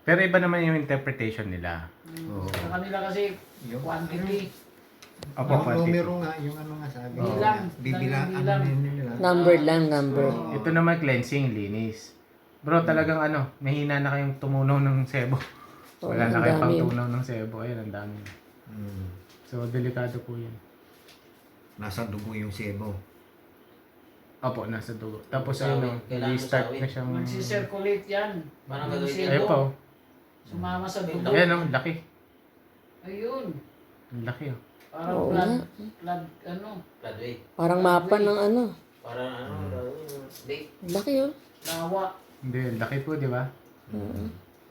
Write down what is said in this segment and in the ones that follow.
Pero iba naman yung interpretation nila. Sa kanila kasi, quantity. Opo, Yung quantity. numero nga, yung ano nga sabi. Bilang. Bibilang, ano Bilang. nila. Number lang, number. Ito naman cleansing, linis. Bro, talagang mahina na kayong tumunaw ng sebo. Wala na ang kayong dami. pangtunaw ng sebo. Ayun, ang dami. So, delikado po yan. Nasa dugo yung sebo. Opo, nasa dugo. Tapos Sawi, kailangan restart sawi. na siyang... Nagsisirculate yan. Parang Yung gagawin sebo, Ayun po. Sumama sa dugo. Ayan, laki. Ayun. Ang laki, oh. Parang Oo blood, nga. blood, ano, Floodway. Parang mapa ng ano. Parang lake. Laki oh. lawa. Hindi, laki po, di ba?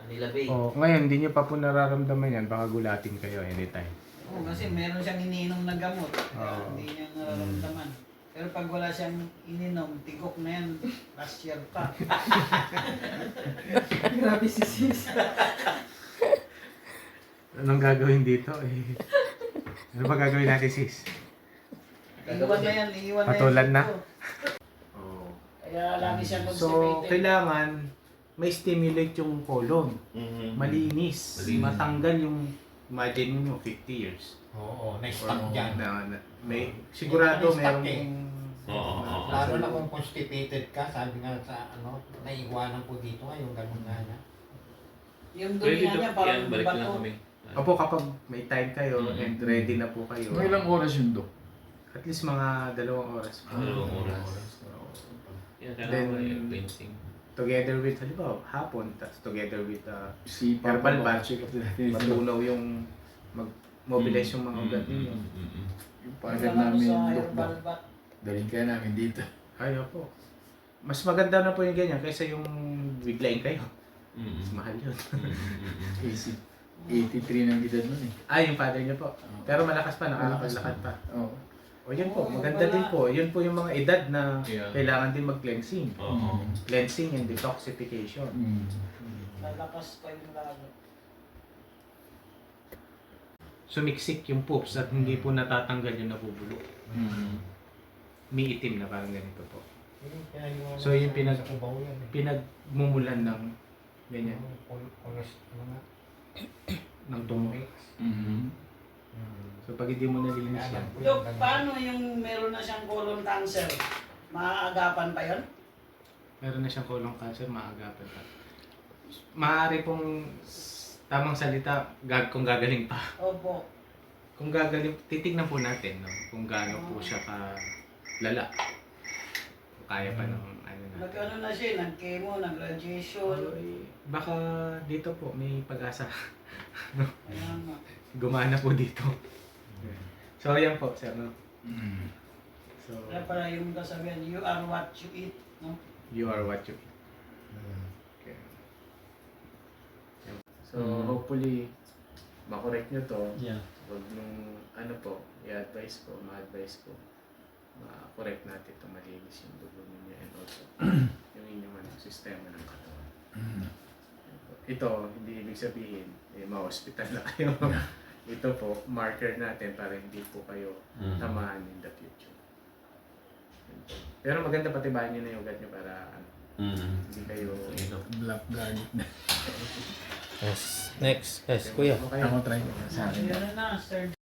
Manila Bay. Oh, ngayon, hindi niyo pa po nararamdaman yan. Baka gulatin kayo anytime. Oo, kasi meron siyang iniinom na gamot. Kaya Oo. hindi niya nararamdaman. Pero pag wala siyang ininom, tigok na yan. Last year pa. Grabe si sis. Anong gagawin dito? Ano ba gagawin natin, sis? Iiwan na yan, iiwan na yan. Patulan na? dito. Oh. Kaya lagi siyang So, constipated. kailangan may stimulate yung colon. Malinis. Matanggal yung, imagine nyo, 50 years. Oo, Or, may, sigurado Stuck merong... Lalo na kung constipated ka, sabi nga sa ano, naiwanan ko dito yung ganun nga na. Yung dumi niya parang balik lang bato. kami. Opo, kapag may time kayo and ready na po kayo. Ilang oras yun do? At least mga 2 oras. Dalawang oras. Oo. Yan, Then, kailangan ko yung cleansing. Together with, halimbawa, hapon, tapos together with Si herbal bath, check up natin. matunaw yung mag-mobilize yung mga ugat ninyo. Yung Parang paagad namin sa yung herbal look bath. Daling kaya namin dito. Ay, opo. Mas maganda na po yung ganyan kaysa yung biglain kayo. Mas mahal yun. 83 ng edad nun eh. Yung father niyo po. Pero malakas pa, nakakapaglakad pa. Oo. O yun po, Oo, maganda wala. din po. Yun po yung mga edad na Yeah. kailangan din mag-cleansing. Oo. Cleansing and detoxification. Lalakas pa yung lalo. Sumiksik yung poops at hindi po natatanggal yung nabubulok. May itim na parang ganito po. So, yung pinagmumulan ng ganyan, ng tungo. So, pag hindi mo nalinis yan, Dok, paano yung meron na siyang colon cancer? Maaagapan pa yun? meron na siyang colon cancer, maagapan pa. Maaari pong tamang salita, kung gagaling pa. Opo. Kung gagaling, titignan po natin no? Kung gaano po siya ka lala. Kung kaya pa ng ano na. Nag-ano na siya, nag-chemo, nag-radiation. Baka dito po may pag-asa. Kaya nga. Gumana po dito. So, yan po, sir, no? So, Kaya pala yung kasabihan, you are what you eat. No? you are what you eat. Okay. So, hopefully, makorek nyo to. Yeah. Huwag nung, ano po, i-advise ko, ma-advise ko, ma-correct natin ito, malinis yung dugo ninyo and also yung inyong sistema ng katawan. Ito, hindi ibig sabihin, ma-hospital na kayo. Ito po, marker natin para hindi po kayo tamaan in the future. Pero maganda patibayan nyo na yung ugat nyo para hindi kayo... Black garlic na. Yes. Next. Yes, kuya. Ano kayo? Ako try ko sa akin. Yan na, sir.